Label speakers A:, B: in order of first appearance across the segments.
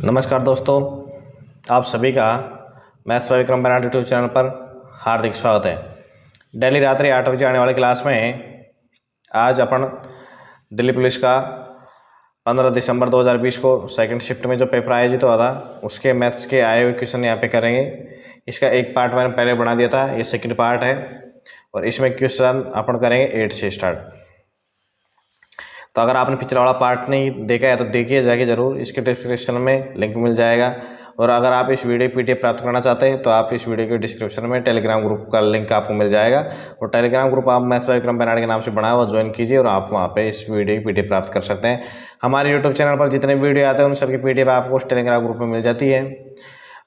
A: नमस्कार दोस्तों, आप सभी का maths by Vikram Brar YouTube channel पर हार्दिक स्वागत है। डेली रात्रि 8 बजे आने वाली क्लास में आज अपन दिल्ली पुलिस का 15 दिसंबर 2020 को सेकंड शिफ्ट में जो पेपर आयोजित हुआ था उसके मैथ्स के आए हुए क्वेश्चन यहाँ पे करेंगे। इसका एक पार्ट मैंने पहले बना दिया था, ये सेकंड पार्ट है और इसमें क्वेश्चन अपन करेंगे 8 से स्टार्ट। तो अगर आपने पिछला वाला पार्ट नहीं देखा है तो देखिए जाके ज़रूर, इसके डिस्क्रिप्शन में लिंक मिल जाएगा। और अगर आप इस वीडियो पीडीएफ प्राप्त करना चाहते हैं तो आप इस वीडियो के डिस्क्रिप्शन में टेलीग्राम ग्रुप का लिंक आपको मिल जाएगा और टेलीग्राम ग्रुप आप मैथ्स बाय विक्रम बराड़ के नाम से बना हुआ ज्वाइन कीजिए और आप वहाँ पे इस वीडियो की पीडीएफ प्राप्त कर सकते हैं। हमारे यूट्यूब चैनल पर जितने वीडियो आते हैं उन सबकी पीडीएफ आपको उस टेलीग्राम ग्रुप में मिल जाती है।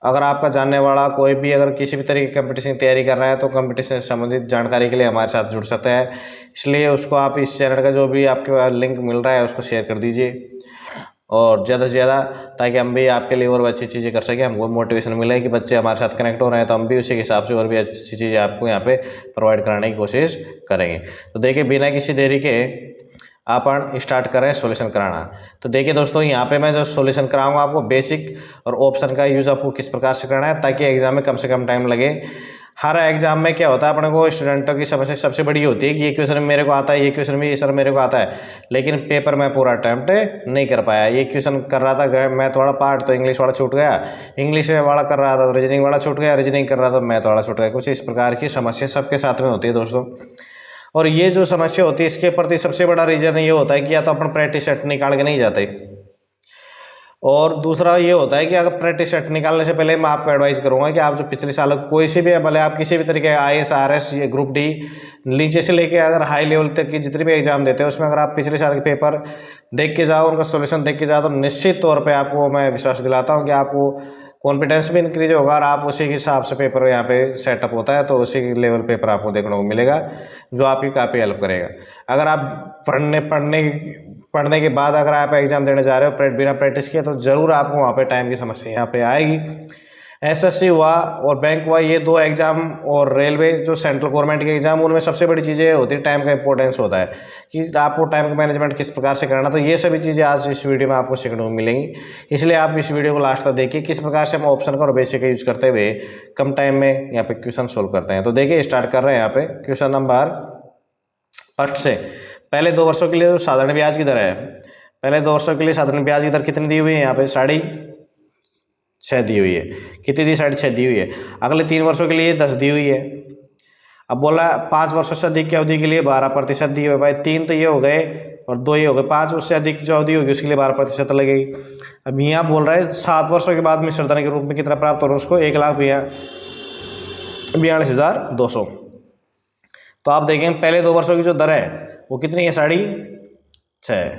A: अगर आपका जानने वाला कोई भी अगर किसी भी तरह की कंपटीशन की तैयारी कर रहा है तो कंपटीशन से संबंधित जानकारी के लिए हमारे साथ जुड़ सकता है, इसलिए उसको आप इस चैनल का जो भी आपके लिंक मिल रहा है उसको शेयर कर दीजिए और ज़्यादा से ज़्यादा, ताकि हम भी आपके लिए और भी अच्छी चीज़ें कर सकें। हमको मोटिवेशन मिले कि बच्चे हमारे साथ कनेक्ट हो रहे हैं तो हम भी उसी के हिसाब से और भी अच्छी चीज़ें आपको यहाँ पे प्रोवाइड कराने की कोशिश करेंगे। तो देखिए बिना किसी देरी के अपन स्टार्ट करें सॉल्यूशन कराना। तो देखिए दोस्तों, यहाँ पे मैं जो सॉल्यूशन कराऊंगा आपको बेसिक और ऑप्शन का यूज़ आपको किस प्रकार से करना है ताकि एग्जाम में कम से कम टाइम लगे। हर एग्जाम में क्या होता है, अपने को स्टूडेंटों की समस्या सबसे बड़ी होती है कि ये क्वेश्चन मेरे को आता है, ये क्वेश्चन भी सर मेरे को आता है, लेकिन पेपर में पूरा अटैम्प्ट नहीं कर पाया। ये क्वेश्चन कर रहा था मैथ वाला पार्ट तो इंग्लिश वाला छूट गया, इंग्लिश वाला कर रहा था तो रीजनिंग वाला छूट गया, रीजनिंग कर रहा था तो मैथ वाला छूट गया। कुछ इस प्रकार की समस्या सबके साथ में होती है दोस्तों। और ये जो समस्या होती है इसके प्रति सबसे बड़ा रीजन ये होता है कि या तो अपन प्रैक्टिस सेट निकाल के नहीं जाते, और दूसरा ये होता है कि अगर प्रैक्टिस सेट निकालने से पहले मैं आपको एडवाइस करूंगा कि आप जो पिछले साल कोई से भी, भले आप किसी भी तरीके IAS RS ये ग्रुप डी नीचे से लेके अगर हाई लेवल तक की जितने भी एग्जाम देते हैं उसमें अगर आप पिछले साल के पेपर देख के जाओ, उनका सोल्यूशन देख के जाओ तो निश्चित तौर पर आपको मैं विश्वास दिलाता हूँ कि आपको कॉन्फिडेंस भी इंक्रीज होगा और आप उसी के हिसाब से पेपर यहाँ पे सेटअप होता है तो उसी लेवल पेपर आपको देखने को मिलेगा जो आपकी काफ़ी हेल्प करेगा। अगर आप पढ़ने के बाद अगर आप एग्जाम देने जा रहे हो बिना प्रैक्टिस किए तो ज़रूर आपको वहाँ पे टाइम की समस्या यहाँ पे आएगी। SSC हुआ और बैंक हुआ, ये दो एग्जाम और रेलवे जो सेंट्रल गवर्नमेंट के एग्जाम, उनमें सबसे बड़ी चीज़ें होती है टाइम का इंपॉर्टेंस होता है कि आपको टाइम का मैनेजमेंट किस प्रकार से करना। तो ये सभी चीज़ें आज इस वीडियो में आपको सीखने को मिलेंगी, इसलिए आप इस वीडियो को लास्ट तक देखिए किस प्रकार से हम ऑप्शन का और बेसिक का यूज करते हुए कम टाइम में यहाँ पे क्वेश्चन सोल्व करते हैं। तो देखिए स्टार्ट कर रहे हैं यहाँ पे क्वेश्चन नंबर फर्स्ट से। पहले 2 वर्षों के लिए जो साधारण ब्याज की दर है, पहले 2 वर्षों के लिए साधारण ब्याज की दर कितनी दी हुई है, यहाँ पे 6.5 दी हुई है। कितनी दी? 6.5 दी हुई है। अगले 3 वर्षों के लिए 10 दी हुई है। अब बोला 5 वर्षों से अधिक की अवधि के लिए 12% दी हुई है। भाई 3 तो ये हो गए और 2 ये हो गए, 5 उससे अधिक जो अवधि होगी उसके लिए 12% लगेगी। अब यहाँ बोल रहा है 7 वर्षों के बाद मिश्र धन के रूप में कितना प्राप्त हो रहा है उसको 1,42,200। तो आप देखें पहले 2 वर्षों की जो दर है वो कितनी है? 6.5।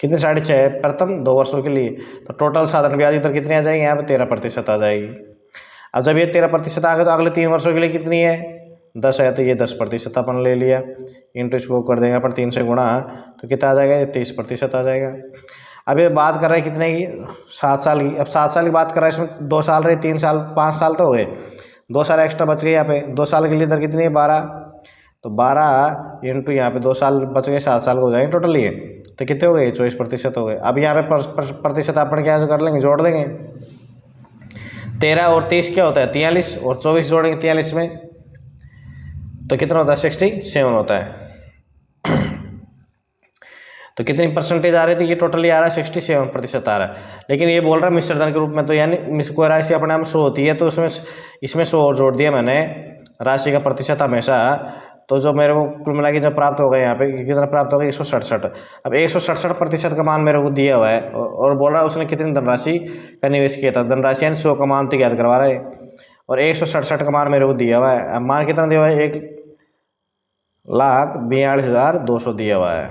A: कितनी? 6.5 प्रथम 2 वर्षों के लिए। तो टोटल साधारण ब्याज की दर कितनी आ जाएगी? यहाँ पे 13% आ जाएगी। अब जब ये 13% आ गया तो अगले 3 वर्षों के लिए कितनी है? 10 है, तो ये 10% अपन ले लिया, इंटू इसको कर देंगे अपन 3 से गुणा, तो कितना आ जाएगा? ये 30% आ जाएगा। अब ये बात कर रहे हैं कितने की? 7 साल की। अब 7 साल की बात कर रहे हैं, इसमें 2 साल रहे, 3 साल, 5 साल तो हो गए, 2 साल एक्स्ट्रा बच गए। यहाँ पे 2 साल के लिए दर कितनी है? 12। तो 12 इंटू यहाँ पे 2 साल बच गए, 7 साल को हो जाएंगे टोटल ये, तो कितने हो गए? 24% हो गए। अब यहाँ पे प्रतिशत अपन क्या कर लेंगे? जोड़ देंगे। 13 और 30 क्या होता है? 43, और 24 जोड़ेंगे 43 में तो कितना होता है? 67 होता है। तो कितनी परसेंटेज आ रही थी? ये टोटली आ रहा है 67% आ रहा है। लेकिन ये बोल रहा है मिश्र धन के रूप में, तो यानी कोई राशि अपने आप शो होती है तो उसमें इसमें 100 और जोड़ दिया मैंने राशि का प्रतिशत हमेशा। तो जो मेरे को कुल मिला के जब प्राप्त हो गया यहाँ पे कितना प्राप्त हो गया? 167। अब 167% का मान मेरे को दिया हुआ है और बोल रहा है उसने कितनी धनराशि का निवेश किया था। धनराशि यानी 100 का मान तो याद करवा रहा है और 167 का मान मेरे को दिया हुआ है। अब मान कितना दिया हुआ है? 1,42,200 दिया हुआ है।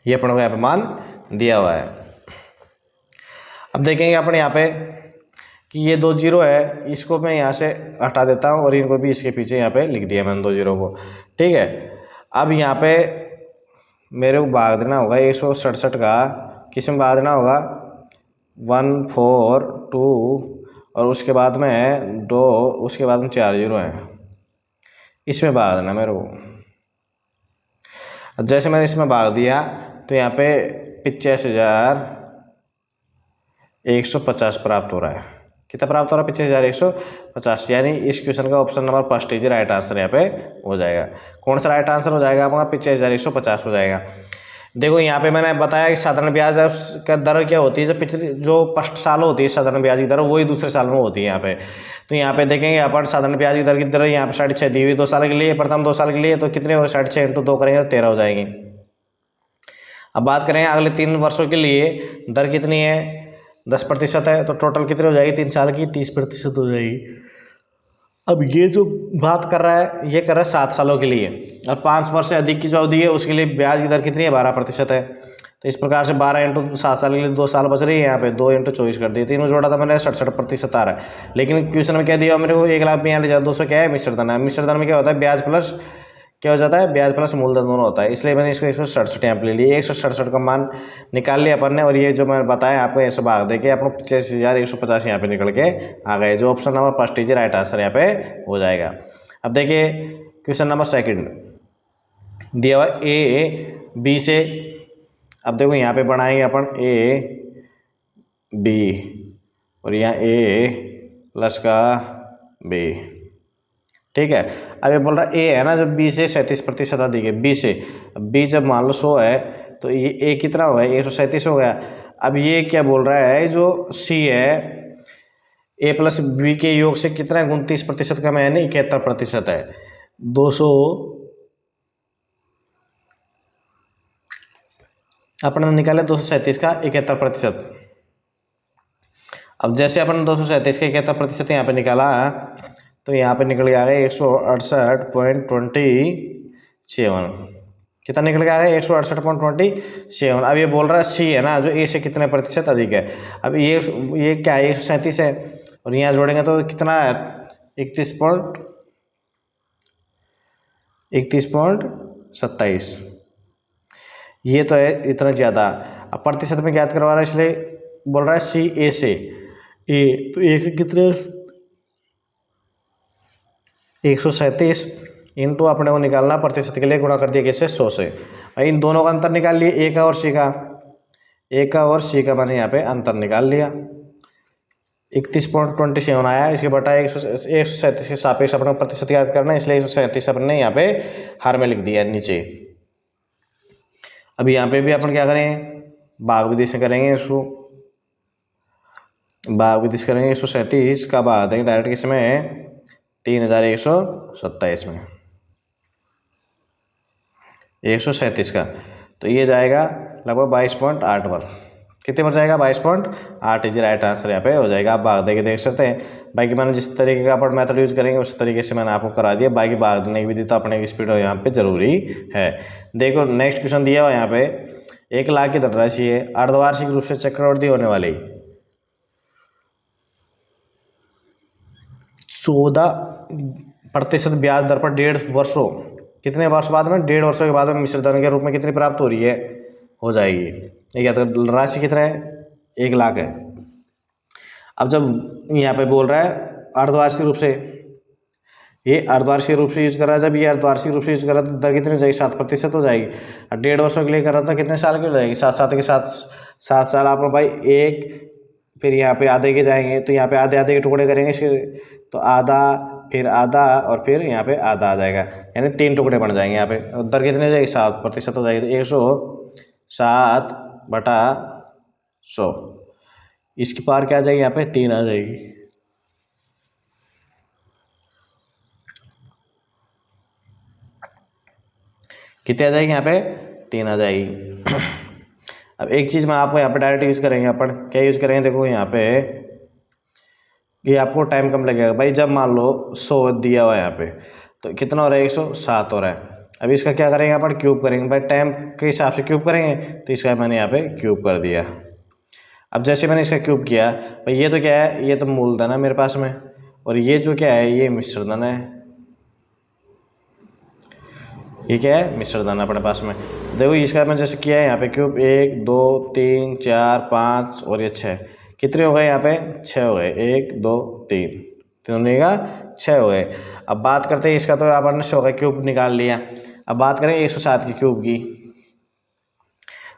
A: ये अपने को यहाँ पे मान दिया हुआ है। अब देखेंगे अपने यहाँ पे कि ये 2 जीरो है, इसको मैं यहाँ से हटा देता हूँ और इनको भी इसके पीछे यहाँ पे लिख दिया मैंने 2 जीरो को। ठीक है। अब यहाँ पे मेरे को भाग देना होगा 167 का, किस में भाग देना होगा? 1 4 2 और उसके बाद में 2, उसके बाद में 4 जीरो हैं, इसमें भाग देना मेरे को। जैसे मैंने इसमें भाग दिया तो यहाँ पे 85,150 प्राप्त हो रहा है। कितना प्राप्त हो रहा है? 85,150, यानी इस क्वेश्चन का option number first is right answer यहाँ पे हो जाएगा। कौन सा राइट आंसर हो जाएगा आपका? 85,150 हो जाएगा। देखो यहाँ पे मैंने बताया कि साधारण ब्याज का दर क्या होती है, जो फर्स्ट साल होती है साधारण ब्याज की दर, वही दूसरे साल में होती है यहाँ पे। तो यहाँ पे देखेंगे अपन साधारण ब्याज की दर यहाँ पे 6.5 दी हुई 2 साल के लिए, प्रथम 2 साल के लिए, तो कितने हो? 6.5 इंटू 2 करेंगे तो 13 हो जाएंगी। अब बात करें अगले 3 वर्षों के लिए, दर कितनी है? 10% है, तो टोटल कितनी हो जाएगी 3 साल की? 30% हो जाएगी। अब ये जो बात कर रहा है, ये कर रहा है 7 सालों के लिए, और 5 वर्ष से अधिक की जो अवधि है उसके लिए ब्याज की दर कितनी है? 12% है। तो इस प्रकार से 12 इंटू 7 साल के लिए 2 साल बच रही है, यहाँ पे 2 इंटू 24 कर दिए, तीनों जोड़ा था मैंने, 67% आ रहा है। लेकिन क्वेश्चन में क्या दिया मेरे को? 1,42,200 क्या है? मिश्र धन है। मिश्र धन में क्या होता है? ब्याज प्लस क्या हो जाता है? ब्याज प्लस मूलधन दोनों होता है, इसलिए मैंने इसको 167 यहाँ पे ले लिया। 167 का मान निकाल लिया अपन ने, और ये जो मैंने बताया आपको ऐसे भाग दे के अपना 85,150 यहाँ पे निकल के आ गए, जो option number first is right answer यहाँ पे हो जाएगा। अब देखिए क्वेश्चन नंबर सेकंड दिया हुआ ए बी से। अब देखो यहाँ पे बनाएंगे अपन ए बी, और यहाँ ए प्लस का बी, ठीक है। अब ये बोल रहा है ए है ना, जब बी से 37% अधिक है, बी से, बी जब मान लो 100 है तो ये ए कितना हो गया? 137 हो गया। अब ये क्या बोल रहा है? जो सी है, ए प्लस बी के योग से कितना है? 29% का, यानी 71% है। 200 अपन निकाले 237 का 71%। अब जैसे अपन 237 का 71% यहाँ पे निकाला, तो यहाँ पे निकल के आ गया 168.27। कितना निकल के आ गया? 168.27। अब ये बोल रहा है सी है ना, जो ए से कितने प्रतिशत अधिक है। अब ये क्या है? 137 है, और यहाँ जोड़ेंगे तो कितना है? 31.27। ये तो है इतना ज़्यादा। अब प्रतिशत में ज्ञात करवा रहा है, इसलिए बोल रहा है सी ए से, ए तो एक कितने? 137 इंटू अपने को निकालना प्रतिशत के लिए, गुणा कर दिया कैसे? 100 से। इन दोनों का अंतर निकाल लिए, ए का और सी का, ए का और सी का मैंने यहाँ पे अंतर निकाल लिया। 31.27 आया, इसके बटा 137 के सापेक्ष अपने प्रतिशत याद करना है, इसलिए 137 अपन ने यहाँ पे हर में लिख दिया नीचे। अब यहाँ पे भी अपन क्या करें? भाग विधि से करेंगे इसको, भाग विधि से करेंगे। 137 का भाग देंगे डायरेक्ट किसमें? 3,127 में, 137 का, तो ये जाएगा लगभग 22.8 पर। कितने पर जाएगा? 22.8 इज राइट आंसर यहाँ पे हो जाएगा। आप भाग दे के देख सकते हैं। बाकी मैंने जिस तरीके का अपन मेथड यूज करेंगे उस तरीके से मैंने आपको करा दिया। बाकी भाग देने की विधि तो अपने की स्पीड यहाँ पे जरूरी है। देखो नेक्स्ट क्वेश्चन दिया हुआ यहाँ पे, 1 लाख की धनराशि है, अर्धवार्षिक रूप से चक्रवृद्धि होने वाली 14% ब्याज दर पर 1.5 वर्षों, कितने वर्ष बाद में? 1.5 वर्षों के बाद में मिश्र धन के रूप में कितनी प्राप्त हो रही है? हो जाएगी। ठीक है, तो राशि कितना है? 1 लाख है। अब जब यहाँ पे बोल रहा है अर्धवार्षिक रूप से, ये अर्धवार्षिक रूप से यूज कर रहा है, जब ये अर्धवार्षिक रूप से यूज कर रहा है तो दर कितनी हो जाएगी? 7% हो जाएगी। और 1.5 वर्षों के लिए कर रहा था, कितने साल की हो जाएगी? 7 के साथ 7 साल आप भाई एक, फिर यहाँ पे आधे के जाएंगे, तो यहाँ पे आधे आधे के टुकड़े करेंगे, तो आधा, फिर आधा, और फिर यहाँ पे आधा आ जाएगा, यानी 3 टुकड़े बन जाएंगे। यहाँ पे दर कितनी हो जाएगी? 7% हो जाएगी। 107/100, इसकी पार क्या आ जाएगी? यहाँ पे 3 आ जाएगी। कितने आ जाएगी? यहाँ पे 3 आ जाएगी। अब एक चीज़ मैं आपको यहाँ पे डायरेक्ट यूज़ करेंगे, अपन क्या यूज़ करेंगे? देखो यहाँ पे ये आपको टाइम कम लगेगा भाई। जब मान लो 100 दिया हुआ है यहाँ पे, तो कितना हो रहा है? 107 हो रहा है। अब इसका क्या करेंगे? अपन क्यूब करेंगे भाई, टाइम के हिसाब से क्यूब करेंगे, तो इसका मैंने यहाँ पे क्यूब कर दिया। अब जैसे मैंने इसका क्यूब किया भाई, ये तो क्या है? ये तो मूलधन है मेरे पास में, और ये जो क्या है? ये मिश्रधन है। ये क्या है? मिश्रधन अपने पास में। देखो इसका मैं जैसे किया है यहाँ पे क्यूब, 1 2 3 4 5 और ये 6, कितने हो गए? यहाँ पे 6 हो गए। 1 2 3, तीनों का 6 हो गए। अब बात करते हैं इसका, तो अपन ने 100 का क्यूब निकाल लिया। अब बात करें 107 की क्यूब की,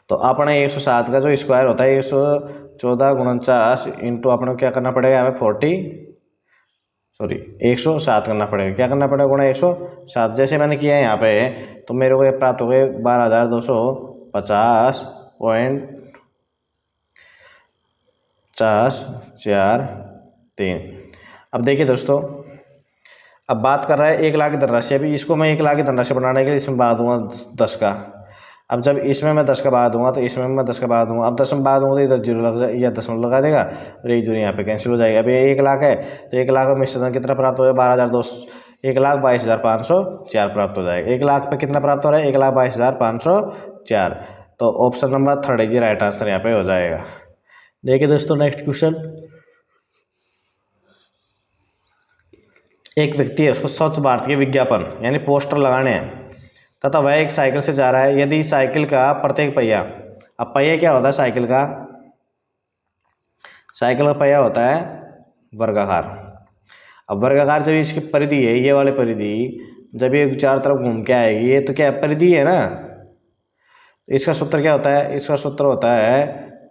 A: तो अपने 107 का जो स्क्वायर होता है 114 × 49 अपने क्या करना पड़ेगा यहाँ पे 107 करना पड़ेगा। क्या करना पड़ेगा गुणा 107, जैसे मैंने किया है यहाँ पे, तो मेरे को ये प्राप्त हो गए 12,250.443। अब देखिए दोस्तों, अब बात कर रहा है 1 लाख की धनराशि। अभी इसको मैं 1 लाख की धनराशि बनाने के लिए इसमें भाग दूंगा 10 का। अब जब इसमें मैं 10 का भाग दूंगा तो इसमें मैं 10 का भाग दूंगा। अब 10 में भाग दूंगा तो इधर 0 लग जाए या दशमलव लगा देगा और एक जीरो यहाँ पे कैंसिल हो जाएगा। अभी 1 लाख है तो 1 लाख में मिश्रण कितना प्राप्त हो जाएगा 12,200, 1,22,504 प्राप्त हो जाएगा। 1 लाख पे कितना प्राप्त हो रहा है 1,22,504। तो option number 3 easy right answer यहाँ पे हो जाएगा। देखिए दोस्तों नेक्स्ट क्वेश्चन, एक व्यक्ति है, उसको स्वच्छ भारत के विज्ञापन यानी पोस्टर लगाने हैं तथा वह एक साइकिल से जा रहा है। यदि साइकिल का प्रत्येक पहिया, अब पहिया क्या होता है साइकिल का पहिया होता है वर्गाकार। अब वर्गाकार जब इसकी परिधि है, ये वाली परिधि जब ये चारों तरफ घूम के आएगी, ये तो क्या परिधि है ना, तो इसका सूत्र क्या होता है, इसका सूत्र होता है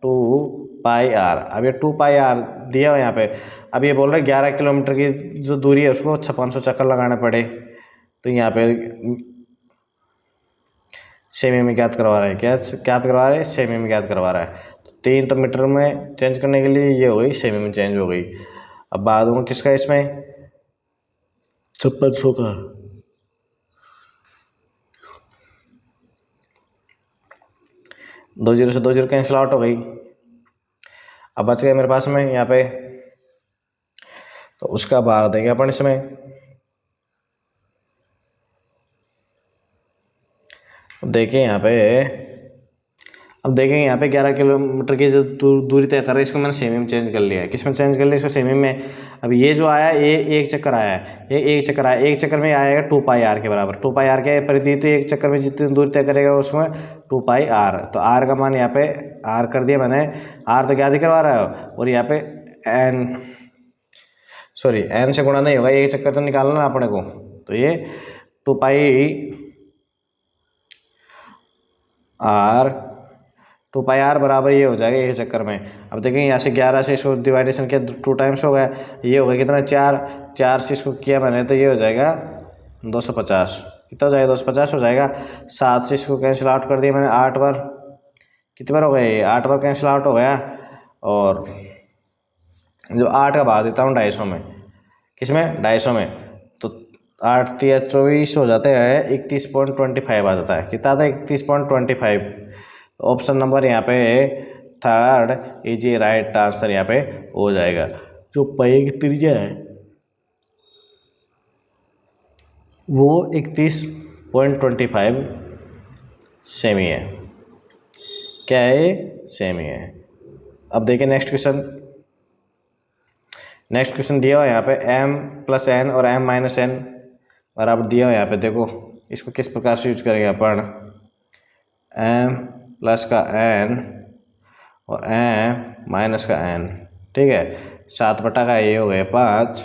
A: 2πr। अब ये 2πr दिया हुआ यहाँ पे। अब ये बोल रहे 11 किलोमीटर की जो दूरी है उसको 500 चक्कर लगाने पड़े, तो यहाँ पे सेमी में ज्ञात करवा रहा है। क्या ज्ञात करवा रहा है, सेमी में ज्ञात करवा रहा है। तो 3 तो मीटर में चेंज करने के लिए ये हो गई, सेमी में चेंज हो गई। अब बाद दूंगा किसका, इसमें 5600 का। दो जीरो से 2 जीरो कैंसिल आउट हो गई। अब बच गए मेरे पास में यहाँ पे, तो उसका भाग देंगे अपन इसमें। देखिए यहाँ पे, अब देखेंगे यहाँ पे 11 किलोमीटर की जो दूरी तय कर रही है, इसको मैंने सेमी में चेंज कर लिया है। किस में चेंज कर लिया, इसको सेमी में। अब ये जो आया ये एक चक्कर आया है, ये एक चक्कर आया, एक चक्कर में आएगा 2πr के बराबर। 2πr क्या है परिधि, तो एक चक्कर में जितनी दूरी तय करेगा उसमें 2πr। तो r का मान यहाँ पे r कर दिया मैंने, r तो क्या करवा रहा है, और यहाँ पे n से गुणा नहीं होगा, एक चक्कर तो निकालना ना अपने को। तो ये 2πr बराबर ये हो जाएगा एक चक्कर में। अब देखेंगे यहाँ से 11 से इसको डिवाइडेशन किया 2 टाइम्स हो गया, ये हो गया कितना 4 से इसको किया मैंने, तो ये हो जाएगा 250। कितना हो जाएगा 250 हो जाएगा। 7 से इसको कैंसिल आउट कर दिया मैंने 8 बार, कितनी बार हो गया ये 8 बार कैंसिल आउट हो गया। और जो 8 का भाग देता हूँ 250 में, किसमें 250 में, तो 8 3 24 हो जाते हैं, 31.25 आ जाता है। कितना आता है 31.25। ऑप्शन नंबर यहाँ पे 3 इजी राइट आंसर यहाँ पे हो जाएगा। जो पहिए की त्रिज्या है वो 31.25 सेमी है। क्या है, सेमी है। अब देखिए नेक्स्ट क्वेश्चन दिया हुआ है यहाँ पे m+n और m-n बराबर दिया हुआ है यहाँ पे। देखो इसको किस प्रकार से यूज करेंगे अपन, m+ का n और m- का n, ठीक है। 7 बटा का ये हो गया 5।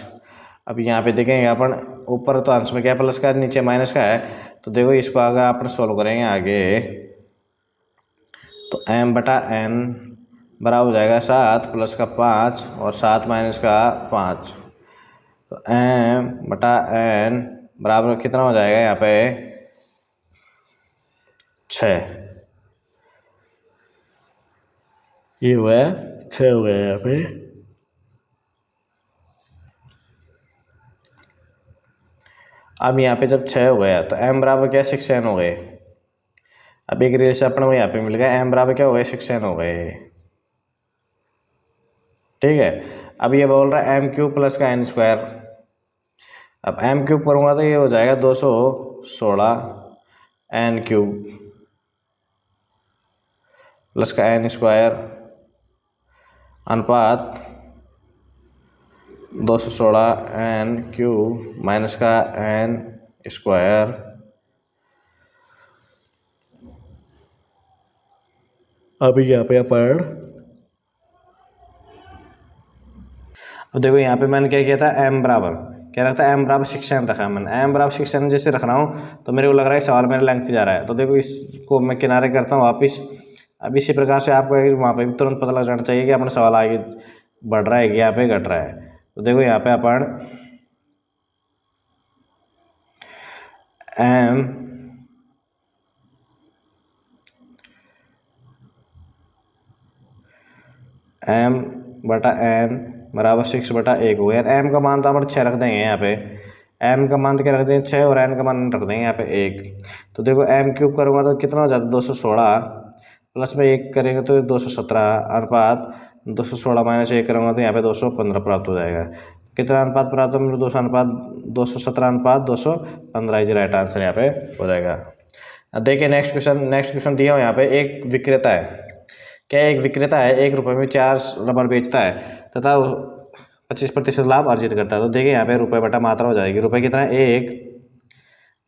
A: अब यहाँ पे देखेंगे अपन, ऊपर तो अंश में क्या प्लस का है, नीचे माइनस का है। तो देखो इसको अगर अपन सोल्व करेंगे आगे, तो m/n बराबर हो जाएगा 7 + का 5 और 7 - का 5। तो m/n बराबर कितना हो जाएगा यहाँ पे 6। ये हुआ 6 हो गया यहाँ पे। अब यहाँ पे जब 6 हो गया तो m बराबर क्या 6n हो गए। अब एक रिलेशन अपने को यहाँ पे मिल गया, m बराबर क्या हो गए 6n हो गए, ठीक है। अब ये बोल रहा है m³ + का n²। अब m³ करूँगा तो ये हो जाएगा 216 n³ + का n² अनुपात 216 n³ - का n²। अभी यहाँ पे अपन, अब देखो यहाँ पे मैंने क्या किया था, m बराबर क्या रखा था, m बराबर 6n रखा है मैंने। m बराबर 6n जैसे रख रहा हूँ तो मेरे को लग रहा है सवाल मेरा लेंथ जा रहा है। तो देखो इसको मैं किनारे करता हूँ वापिस, अब इसी प्रकार से आपको वहाँ पे भी तुरंत पता लग जाना चाहिए कि अपना सवाल आगे बढ़ रहा है कि यहाँ पे घट रहा है। तो देखो यहाँ पे अपन एम बटा एन बराबर 6/1 हो गया। एम का मान तो अपन 6 रख देंगे यहाँ पे, एम का मान क्या रख देंगे 6 और एन का मान रख देंगे यहाँ पे 1। तो देखो एम क्यूब करूँगा तो कितना हो जाता है 216, प्लस में 1 करेंगे तो 217 अनुपात 216 माइनस 1 करूँगा तो यहाँ पे 215 प्राप्त हो जाएगा। कितना अनुपात प्राप्त हो मेरे 217 अनुपात 215 इज राइट आंसर यहाँ पे हो जाएगा। अब देखिए नेक्स्ट क्वेश्चन दिया हो यहाँ पे, एक विक्रेता है, क्या एक विक्रेता है 1 रुपये में 4 रबर बेचता है तथा 25% लाभ अर्जित करता है। तो देखिए यहाँ पे रुपये बटा मात्रा हो जाएगी, रुपये कितना है 1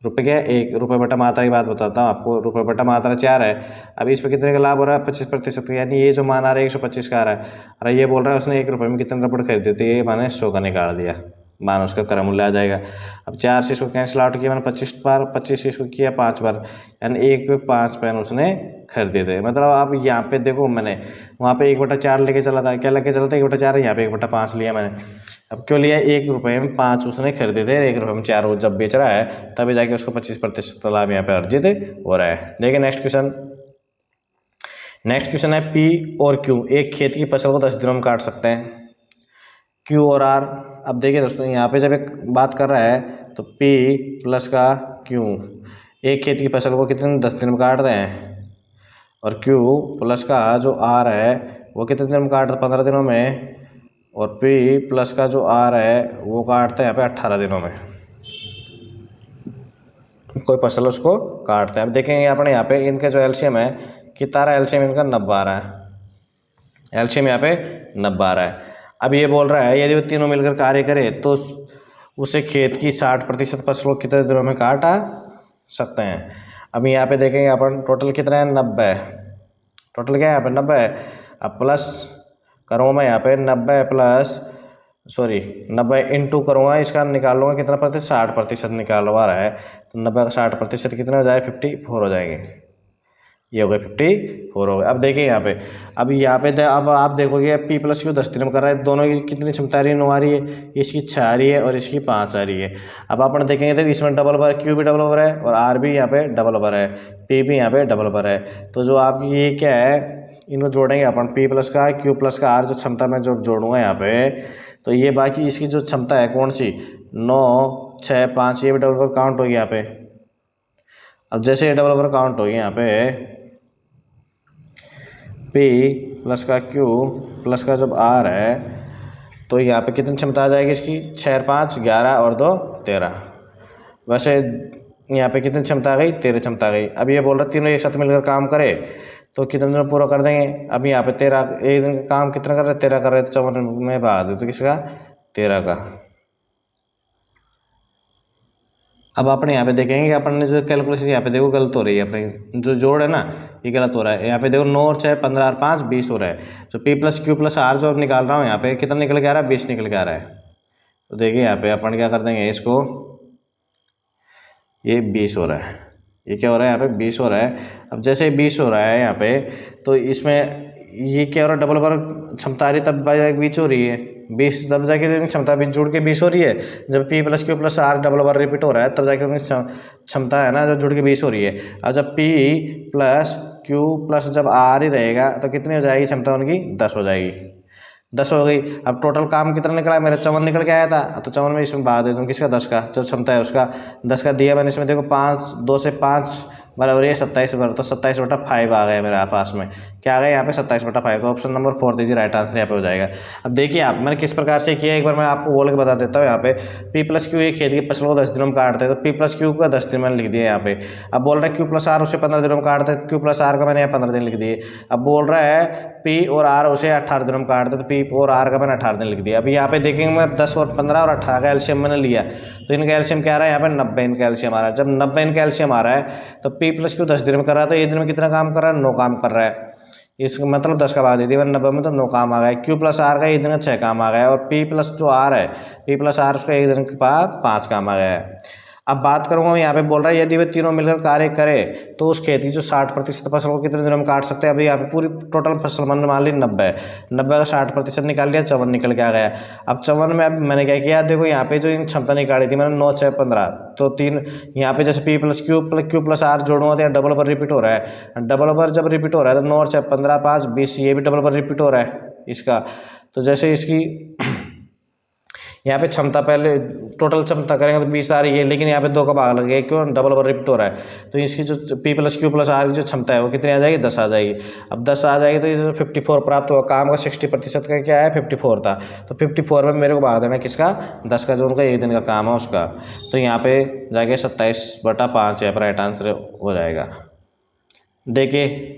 A: रुपये, क्या 1 रुपये बटा मात्रा की बात बताता हूँ आपको, रुपये बटा मात्रा 4 है। अब इस पर कितने का लाभ हो रहा है 25%, यानी ये जो मान आ रहा है 125 का आ रहा है, और ये बोल रहा है उसने 1 रुपये में कितने रबड़ खरीदे, तो ये मैंने 100 का निकाल दिया, मान उसका क्रय मूल्य आ जाएगा। अब 4 से इसको कैंसिल आउट किया मैंने 25 बार, 25 से इसको किया 5 बार, यानी 1 पे 5 पेन उसने खरीदे थे। मतलब आप यहाँ पे देखो मैंने वहाँ पे 1/4 लेके चला था, क्या लेके चला था 1/4, यहाँ पे 1/5 लिया मैंने। अब क्यों लिया, 1 रुपये में 5 उसने खरीदे थे, 1 रुपये में 4 वो जब बेच रहा है तभी जाके उसको 25% लाभ यहाँ पे अर्जित हो रहा है। देखिए नेक्स्ट क्वेश्चन है पी और क्यू एक खेत की फसल को 10 दिनों में काट सकते हैं, क्यू और आर। अब देखिए दोस्तों यहाँ पे जब एक बात कर रहा है तो P प्लस का Q एक खेत की फसल को कितने 10 दिन में काट रहे हैं, और Q प्लस का जो R है वो कितने दिन में काट रहे हैं 15 दिनों में, और P प्लस का जो R है वो काटते हैं यहाँ पे 18 दिनों में, कोई फसल उसको काटते हैं। अब देखेंगे अपने यहाँ पे इनके जो एलसीएम है कितना रहा है, एलसीएम इनका 90 आ रहा है, एलसीएम यहाँ पे 90 आ रहा है। अब ये बोल रहा है यदि वो तीनों मिलकर कार्य करे तो उसे खेत की 60% फसल को कितने दिनों में काटा सकते हैं। अब यहाँ पे देखेंगे अपन टोटल कितना है 90, टोटल क्या है यहाँ पे 90 है। अब प्लस करूँगा मैं यहाँ पे 90 इंटू करूँगा, इसका निकाल लूँगा कितना प्रतिशत 60% निकालवा रहा है, तो 90 का 60% कितने हो जाए 54 हो जाएंगे, ये हो गए 54 हो गए। अब देखिए यहाँ पे, अब आप देखोगे P प्लस Q 10 दिन में कर रहा है, दोनों की कितनी क्षमता आ रही है 9 आ रही है, इसकी 6 आ रही है और इसकी 5 आ रही है। अब अपन देखेंगे तो इसमें डबल ओवर है, Q भी डबल ओवर है और R भी यहाँ पे डबल ओवर है, P भी यहाँ पे डबल ओवर है। तो जो आप ये क्या है इनको जोड़ेंगे अपन P प्लस का Q प्लस का R जो क्षमता मैं जो जोड़ूंगा यहाँ पे, तो ये बाकी इसकी जो क्षमता है कौन सी 9 6 5 ये भी डबल ओवर काउंट होगी यहाँ पे। अब जैसे ये डबल ओवर काउंट होगी यहाँ पे P प्लस का Q प्लस का जब R है तो यहाँ पे कितनी क्षमता आ जाएगी इसकी 6 5 11 और 2 13, वैसे यहाँ पे कितनी क्षमता आ गई 13 क्षमता आ गई। अब ये बोल रहा है तीनों एक साथ मिलकर काम करे तो कितने दिन पूरा कर देंगे। अब यहाँ पे 13 एक दिन का काम कितना कर रहे 13 कर रहे तो 54 में भाग दे तो किसका 13 का। अब अपने यहाँ पे देखेंगे कि अपन ने जो कैलकुलेशन यहाँ पे देखो गलत हो रही है, अपने जो जोड़ है ना ये गलत हो रहा है। यहाँ पे देखो 9 और 6 15 और 5 20 हो रहा है, जो P plus Q plus R जो निकाल रहा हूँ यहाँ पे कितना निकल के आ रहा है 20 निकल के आ रहा है। तो देखिए यहाँ पे अपन क्या कर देंगे इसको, ये 20 हो रहा है, ये क्या हो रहा है यहाँ पे 20 हो रहा है। अब जैसे 20 हो रहा है यहाँ पे तो इसमें ये क्या हो रहा है डबल ओवर क्षमता आ रही तब 20 हो रही है, 20 तब जाके क्षमता 20 जुड़ के 20 हो रही है। जब P plus Q plus R double over repeat हो रहा है तब जाके उनकी क्षमता है ना जो जुड़ के 20 हो रही है। और जब P प्लस Q प्लस जब R ही रहेगा तो कितनी हो जाएगी क्षमता उनकी 10 हो जाएगी, 10 हो गई। अब टोटल काम कितना निकला है मेरा 54 निकल के आया था, तो 54 में इसमें भाग दे दूँ किसका 10 का, जो क्षमता है उसका 10 का दिया मैंने। इसमें देखो 5 2 से 5 बराबर ये 27 बराबर, तो 27/5 आ गया मेरे पास में, क्या आ गया यहाँ पे 27/5। तो ऑप्शन नंबर 4 दीजिए राइट आंसर यहाँ पे हो जाएगा। अब देखिए आप मैंने किस प्रकार से किया एक बार मैं आपको बोल के बता देता हूँ। यहाँ पे P प्लस Q एक खेत की फसल को 10 दिनों में काटते हैं, तो P प्लस Q का 10 दिन मैंने लिख दिया यहाँ पे। अब बोल रहा है Q प्लस R उसे 15 दिनों में काटते हैं, Q प्लस R का मैंने यहाँ 15 दिन लिख दिए। अब बोल रहा है P और R उसे 18 दिनों में काटते हैं, तो P और R का मैंने 18 दिन लिख दिया। अभी यहाँ पे देखेंगे मैं 10 और 15 और 18 का एलसीएम मैंने लिया, तो इनका एलसीएम क्या आ रहा है यहाँ पे 90 इनका एलसीएम आ रहा है। जब 90 इनका एलसीएम आ रहा है तो P प्लस Q 10 दिन में कर रहा है, तो ये दिन में कितना काम कर रहा है 9 काम कर रहा है, इसका मतलब 10 का भाग दे दिया 90 में तो 9 काम आ गया। Q प्लस R का एक दिन का 6 काम आ गया, और P प्लस जो R है P प्लस R उसका एक दिन के बाद 5 काम आ गया है। अब बात करूँगा, यहाँ पे बोल रहा है यदि वे तीनों मिलकर कार्य करें तो उस खेत की जो 60% फसल को कितने दिनों में काट सकते हैं। अभी यहाँ पे पूरी टोटल फसल मान ली 90 का 60% निकाल लिया, 54 निकल के आ गया। अब 54 में अब मैंने क्या किया, देखो यहाँ पे जो इन क्षमता निकाली थी मैंने 9 6 15, तो 3 यहाँ पे जैसे P+Q प्लस R जोड़ूंगा तो डबल पर रिपीट हो रहा है। डबल पर जब रिपीट हो रहा है तो 9 और 6 15 5 20, ये भी डबल पर रिपीट हो रहा है इसका। तो जैसे इसकी यहाँ पे क्षमता पहले टोटल क्षमता करेंगे तो 20 आ रही है, लेकिन यहाँ पे 2 का भाग लग गया, क्यों, डबल ओवर रिपीट हो रहा है। तो इसकी जो P+Q+R की जो क्षमता है वो कितनी आ जाएगी, 10 आ जाएगी। अब 10 आ जाएगी तो ये जो 54 प्राप्त हुआ, काम का 60% का क्या है, 54 था। तो 54 में मेरे को भाग देना किसका, 10 का, जो उनका एक दिन का काम है उसका। तो यहाँ पे जाके 27/5 है राइट आंसर हो जाएगा। देखिए,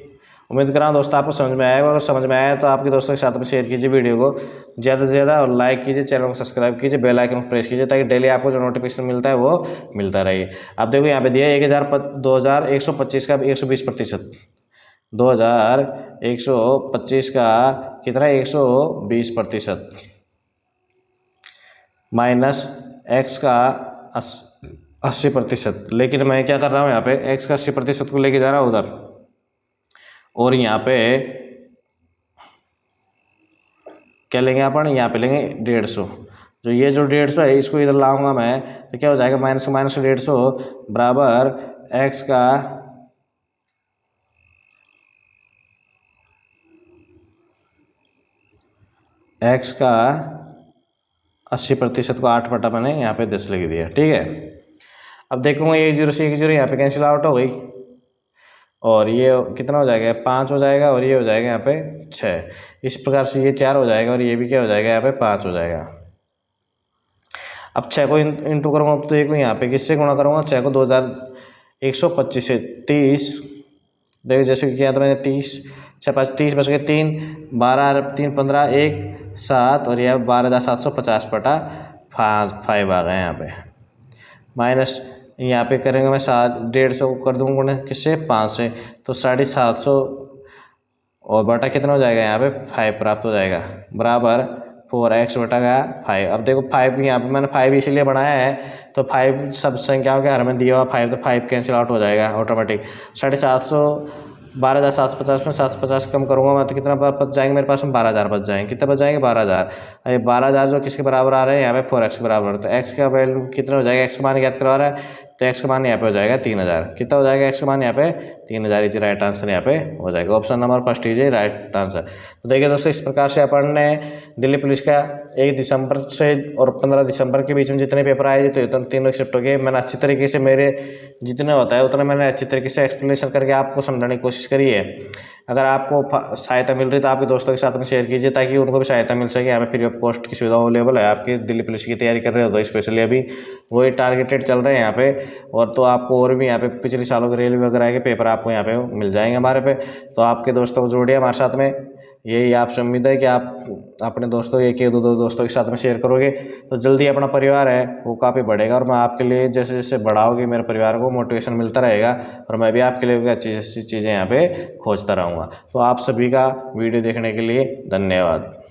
A: उम्मीद कर रहा हूँ दोस्तों आपको समझ में आएगा। अगर समझ में आया तो आपके दोस्तों के साथ में शेयर कीजिए वीडियो को ज़्यादा से ज़्यादा, और लाइक कीजिए, चैनल को सब्सक्राइब कीजिए, बेल आइकन को प्रेस कीजिए, ताकि डेली आपको जो नोटिफिकेशन मिलता है वो मिलता रहे। अब देखो यहाँ पे दिया है 2125 का 120%, 2125 का कितना, 120%, माइनस x का 80%। लेकिन मैं क्या कर रहा हूँ, यहाँ पे x का 80% को लेके जा रहा हूँ उधर, और यहाँ पे क्या लेंगे अपन, यहाँ पे लेंगे 150। जो ये जो 150 है इसको इधर लाऊंगा मैं, तो क्या हो जाएगा, माइनस का 150 बराबर x का 80% को 8 मैंने यहाँ पे 10 लिख दिया, ठीक है। अब देखूंगा ये 0 से 1 0 यहाँ पे कैंसिल आउट हो गई, और ये कितना हो जाएगा, 5 हो जाएगा, और ये हो जाएगा यहाँ पे 6। इस प्रकार से ये 4 हो जाएगा, और ये भी क्या हो जाएगा, यहाँ पे 5 हो जाएगा। अब 6 को इंटू करूँगा तो देखो यहाँ पे किससे गुणा करूँगा, 6 को 2125 से 30, देखो जैसे कि किया तो मैंने 30, 6 5 30 बच गए 3, 12 3 15 1 7, और यह 12,750/5 आ गए यहाँ पे। माइनस यहाँ पे करेंगे मैं 150 को कर दूँगा किससे, 5 से, तो 750 और बटा कितना हो जाएगा, यहाँ पे 5 प्राप्त हो जाएगा, बराबर 4x बटा गया 5। अब देखो 5 यहाँ पे मैंने 5 इसलिए बनाया है, तो 5 सब संख्याओं के हर में दिया हुआ 5, तो 5 कैंसिल आउट हो जाएगा ऑटोमेटिक। 750 12,750 में 750 कम करूँगा मैं तो कितना बच जाएंगे मेरे पास में, 12,000 बच जाएंगे। कितना बच जाएंगे, 12,000। ये 12,000 जो किसके बराबर आ रहे हैं, यहाँ पे 4x के बराबर, तो x का वैल्यू कितना हो जाएगा, x का मान ज्ञात करवा रहा है, तो x का मान यहाँ पे हो जाएगा 3,000। कितना हो जाएगा x का मान यहाँ पे, 3,000। इसी राइट आंसर यहाँ पे हो जाएगा, option number first is right answer. तो देखिए दोस्तों, इस प्रकार से अपन ने दिल्ली पुलिस का 1 दिसंबर से और 15 दिसंबर के बीच में जितने पेपर आए थे तो तीनों एक्सेप्ट हो गए। मैंने अच्छी तरीके से, मेरे जितने होता है उतना मैंने अच्छी तरीके से एक्सप्लेनेशन करके आपको समझाने की कोशिश करी है। अगर आपको सहायता मिल रही तो आपके दोस्तों के साथ में शेयर कीजिए, ताकि उनको भी सहायता मिल सके। यहाँ पे फ्री ऑफ कॉस्ट की सुविधा अवेलेबल है। आपकी दिल्ली पुलिस की तैयारी कर रहे हो तो स्पेशली अभी वही टारगेटेड चल रहे हैं यहाँ पे, और तो आपको और भी यहाँ पे पिछले सालों के रेलवे वगैरह के पेपर आपको यहाँ पे मिल जाएंगे हमारे पे। तो आपके दोस्तों को जोड़िए हमारे साथ में, यही आपसे उम्मीद है कि आप अपने दोस्तों, एक एक दो दोस्तों के साथ में शेयर करोगे तो जल्दी अपना परिवार है वो काफ़ी बढ़ेगा, और मैं आपके लिए जैसे जैसे बढ़ाओगे मेरे परिवार को मोटिवेशन मिलता रहेगा, और मैं भी आपके लिए अच्छी अच्छी चीज़ें यहाँ पे खोजता रहूँगा। तो आप सभी का वीडियो देखने के लिए धन्यवाद।